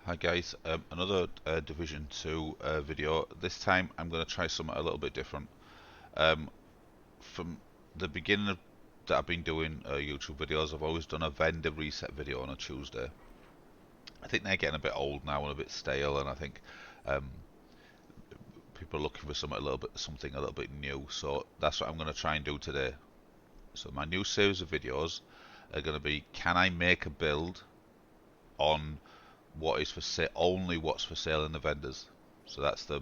Hi guys, another Division 2 video. This time I'm going to try something a little bit different. From the beginning that I've been doing YouTube videos, I've always done a vendor reset video on a Tuesday. I think they're getting a bit old now and a bit stale, and I think people are looking for something a little bit new. So that's what I'm going to try and do today. So my new series of videos are going to be, can I make a build on what is for sale, only what's for sale in the vendors. So that's the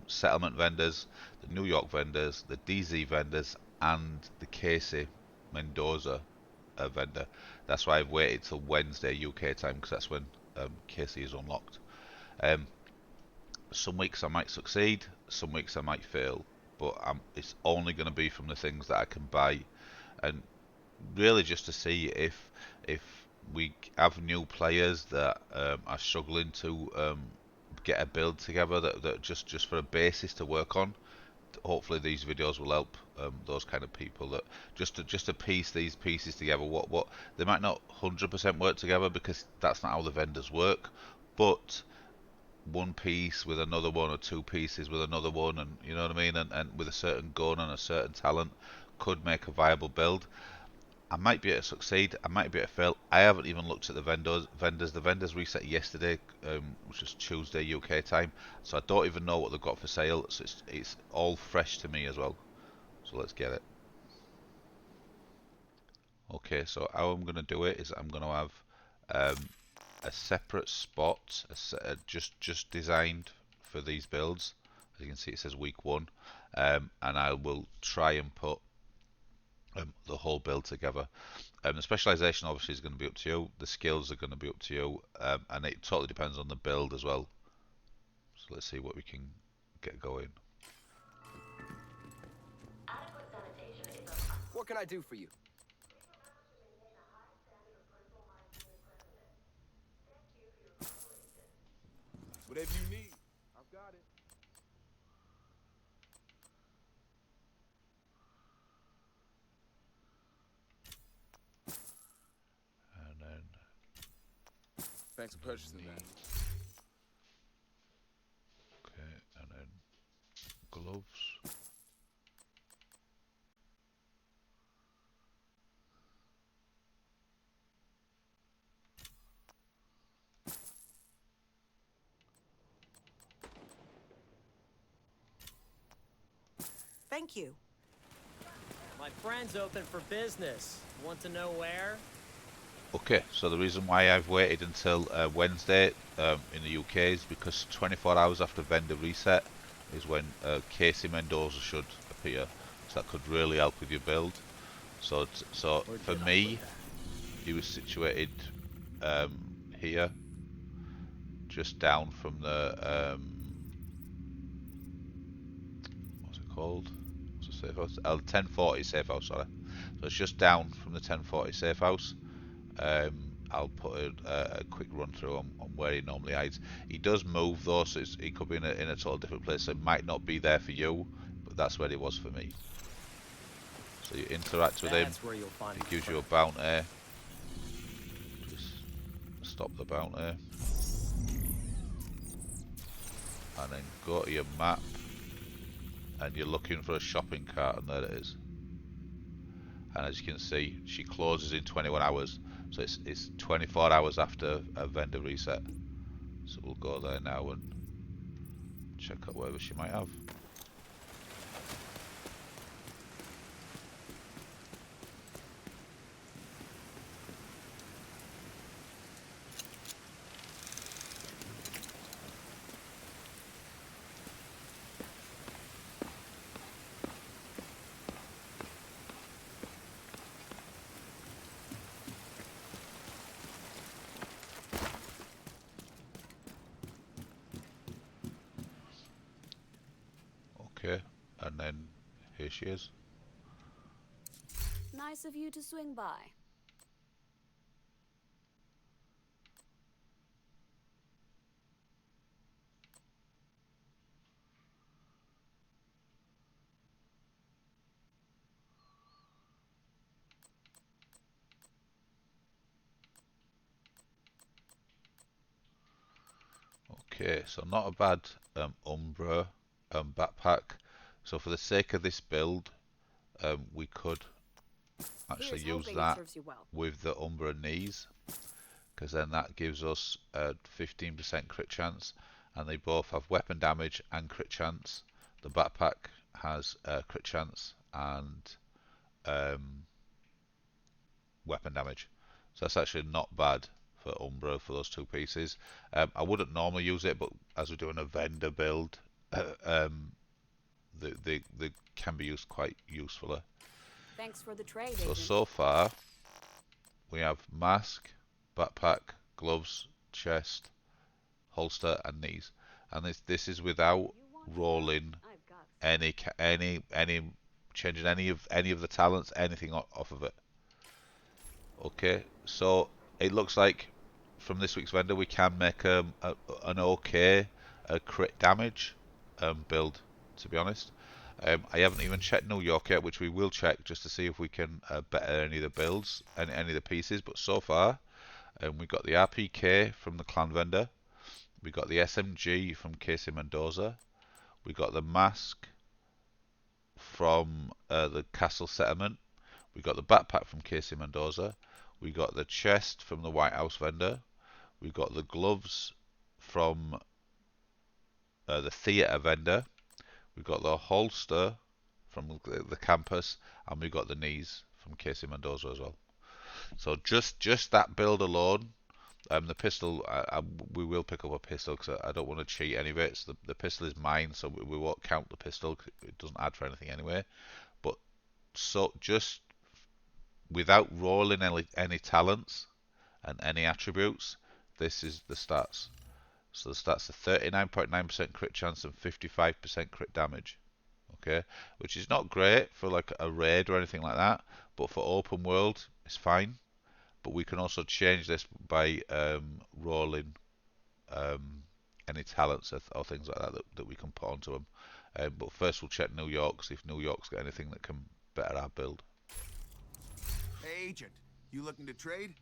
settlement vendors, the New York vendors, the DZ vendors, and the Casey Mendoza vendor. That's why I've waited till Wednesday UK time, because that's when Casey is unlocked. Some weeks I might succeed, some weeks I might fail, but it's only going to be from the things that I can buy, and really just to see if we have new players that are struggling to get a build together that just for a basis to work on. Hopefully these videos will help those kind of people, that just to piece these pieces together. What they might not 100% work together, because that's not how the vendors work, but one piece with another one, or two pieces with another one, and you know what I mean, and with a certain gun and a certain talent could make a viable build. I might be able to succeed, I might be able to fail. I haven't even looked at the vendors. The vendors reset yesterday, which is Tuesday UK time, so I don't even know what they've got for sale. So it's all fresh to me as well. So let's get it. Okay, so how I'm going to do it is I'm going to have a separate spot, just designed for these builds. As you can see, it says week 1, and I will try and put the whole build together. The specialization obviously is going to be up to you. The skills are going to be up to you, and it totally depends on the build as well. So let's see what we can get going. What can I do for you? Whatever you need, I've got it. And then Thanks for purchasing that. Okay, and then gloves. Thank you. My friend's open for business. Want to know where? Okay, so the reason why I've waited until Wednesday in the UK is because 24 hours after vendor reset is when Casey Mendoza should appear. So that could really help with your build. So for me, he was situated here, just down from the what's it called? What's the safe house? 1040 safe house. Sorry. So it's just down from the 1040 safe house. I'll put a quick run through on where he normally hides. He does move though, so he could be in a total different place. So it might not be there for you, but that's where he was for me. So you interact with him. He gives you a bounty. Just stop the bounty, and then go to your map, and you're looking for a shopping cart, and there it is. And as you can see, she closes in 21 hours. So it's 24 hours after a vendor reset. So we'll go there now and check out whatever she might have. Okay, and then here she is. Nice of you to swing by. Okay, so not a bad Umbra backpack. So for the sake of this build, we could actually Here's use hoping it that serves you well. with the Umbra knees, because then that gives us a 15% crit chance, and they both have weapon damage and crit chance. The backpack has crit chance and weapon damage, so that's actually not bad for Umbra for those two pieces. I wouldn't normally use it, but as we're doing a vendor build, they can be used quite usefully. Thanks for the trade, So agent. so far we have mask, backpack, gloves, chest, holster, and knees, and this is without You want rolling some? I've got some. any changing any of the talents, anything off of it. Okay, so it looks like from this week's vendor we can make an okay crit damage build, to be honest. I haven't even checked New York yet, which we will check just to see if we can better any of the builds and any of the pieces. But so far, we got the RPK from the clan vendor, we got the SMG from Casey Mendoza, we got the mask from the Castle Settlement, we got the backpack from Casey Mendoza, we got the chest from the White House vendor, we got the gloves from the theatre vendor, we got the holster from the campus, and we got the knees from Casey Mendoza as well. So just that build alone, the pistol, we will pick up a pistol because I don't want to cheat any of it. So the pistol is mine, so we won't count the pistol 'cause it doesn't add for anything anyway. But so just without rolling any talents and any attributes, this is the stats. So the stats are 39.9% crit chance and 55% crit damage. Okay, which is not great for like a raid or anything like that, but for open world, it's fine. But we can also change this by rolling any talents or things like that we can put onto them. But first we'll check New York, see if New York's got anything that can better our build. Hey, agent, you looking to trade?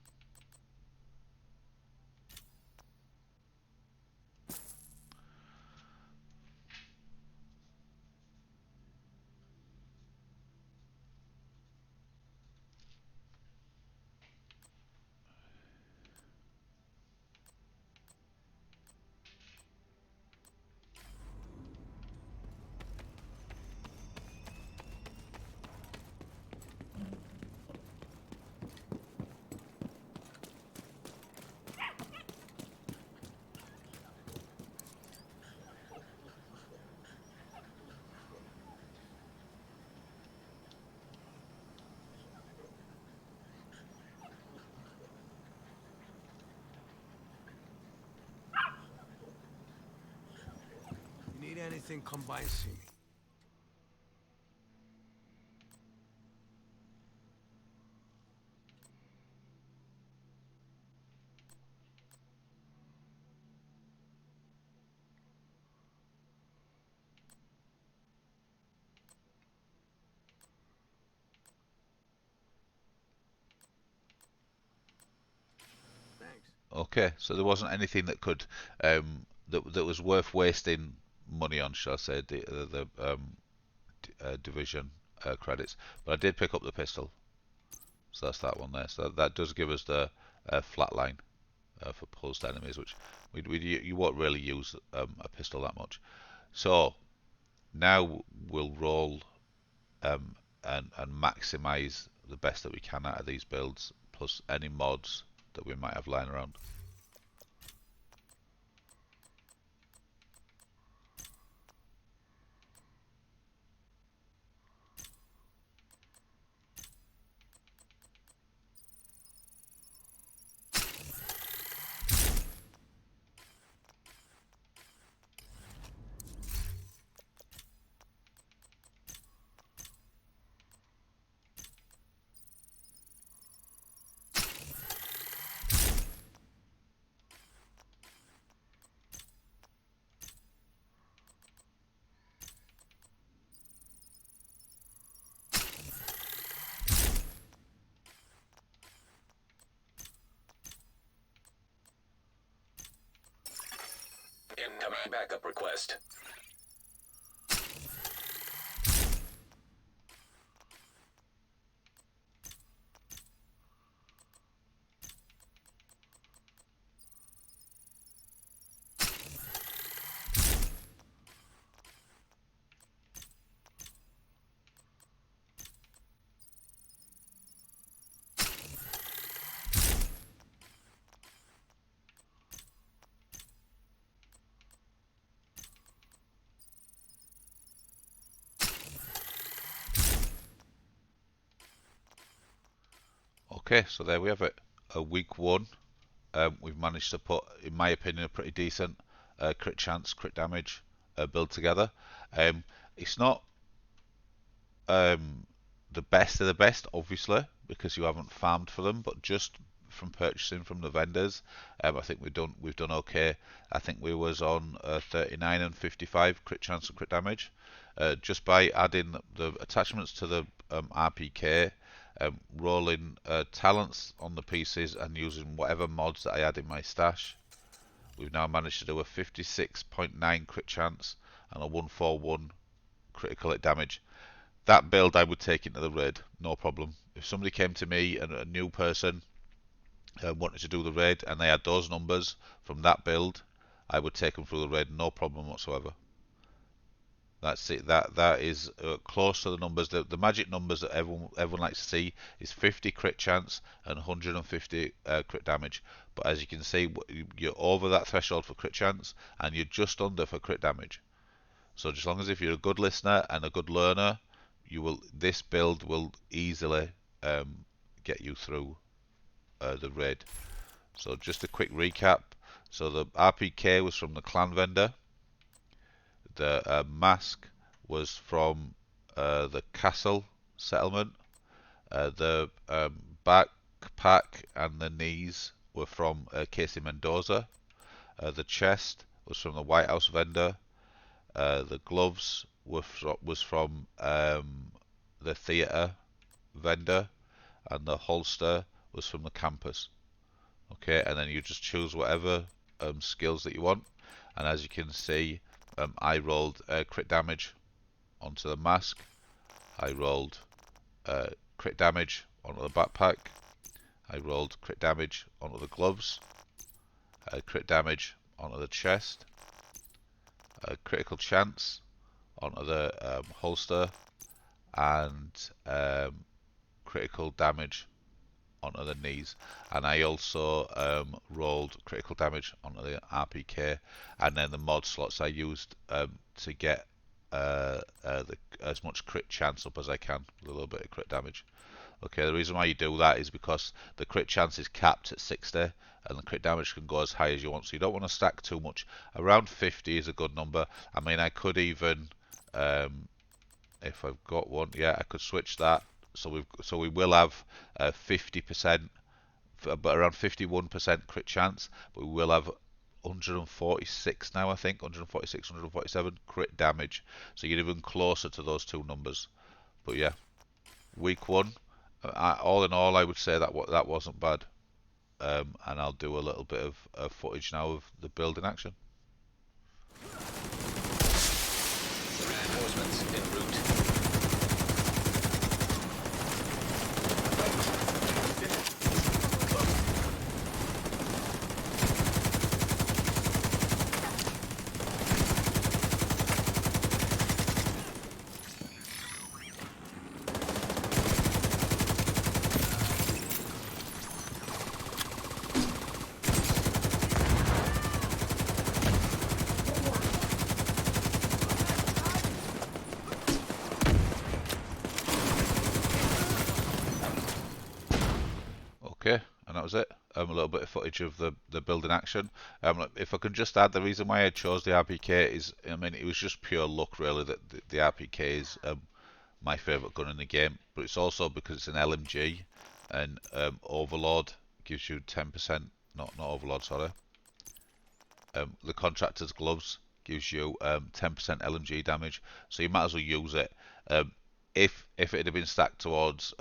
You need anything, come by and see me. Thanks. Okay, so there wasn't anything that could that was worth wasting money on, shall I say, division credits. But I did pick up the pistol, so that's that one there. So that does give us the flat line for pulsed enemies, which you won't really use a pistol that much. So now we'll roll and maximize the best that we can out of these builds, plus any mods that we might have lying around. backup request. Okay, so there we have it. Week 1. We've managed to put, in my opinion, a pretty decent crit chance, crit damage build together. It's not the best of the best, obviously, because you haven't farmed for them, but just from purchasing from the vendors, I think we've done okay. I think we was on 39 and 55 crit chance and crit damage, just by adding the attachments to the RPK, rolling talents on the pieces, and using whatever mods that I had in my stash. We've now managed to do a 56.9 crit chance and a 141 critical hit damage. That build I would take into the raid, no problem. If somebody came to me and a new person wanted to do the raid and they had those numbers from that build, I would take them through the raid, no problem whatsoever. That's it. That is close to the numbers. The magic numbers that everyone likes to see is 50 crit chance and 150 crit damage. But as you can see, you're over that threshold for crit chance and you're just under for crit damage. So just long as if you're a good listener and a good learner, this build will easily get you through the raid. So just a quick recap. So the RPK was from the clan vendor. The mask was from the castle settlement. The backpack and the knees were from Casey Mendoza. The chest was from the White House vendor. The gloves was from the theatre vendor, and the holster was from the campus. Okay, and then you just choose whatever skills that you want. And as you can see, I rolled crit damage onto the mask. I rolled crit damage onto the backpack. I rolled crit damage onto the gloves. Crit damage onto the chest. Critical chance onto the holster, and critical damage onto the knees. And I also rolled critical damage onto the RPK, and then the mod slots I used to get as much crit chance up as I can with a little bit of crit damage. Okay, the reason why you do that is because the crit chance is capped at 60 and the crit damage can go as high as you want, so you don't want to stack too much. Around 50 is a good number. I mean, I could even if I've got one, yeah, I could switch that. So we will have 50%, but around 51% crit chance, but we will have 146 now, I think, 146, 147 crit damage. So you're even closer to those two numbers. But yeah, week 1, all in all, I would say that wasn't bad. And I'll do a little bit of footage now of the build in action. Reinforcements en route. Okay, and that was it. A little bit of footage of the build in action. If I can just add, the reason why I chose the RPK is, I mean, it was just pure luck really that the RPK is my favourite gun in the game, but it's also because it's an LMG, and Overlord gives you 10%, not Overlord, sorry. The Contractor's Gloves gives you 10% LMG damage, so you might as well use it. If it had been stacked towards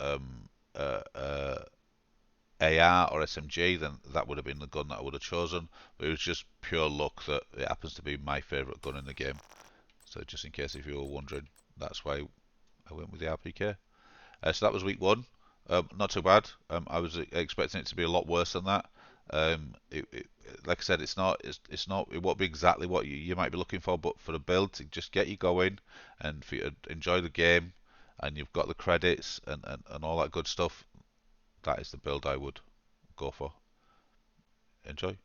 AR or SMG, then that would have been the gun that I would have chosen. But it was just pure luck that it happens to be my favourite gun in the game. So just in case if you were wondering, that's why I went with the RPK. So that was week 1. Not too bad. I was expecting it to be a lot worse than that. Like I said, it's not. It won't be exactly what you might be looking for, but for a build to just get you going and for you to enjoy the game, and you've got the credits and all that good stuff. That is the build I would go for. Enjoy.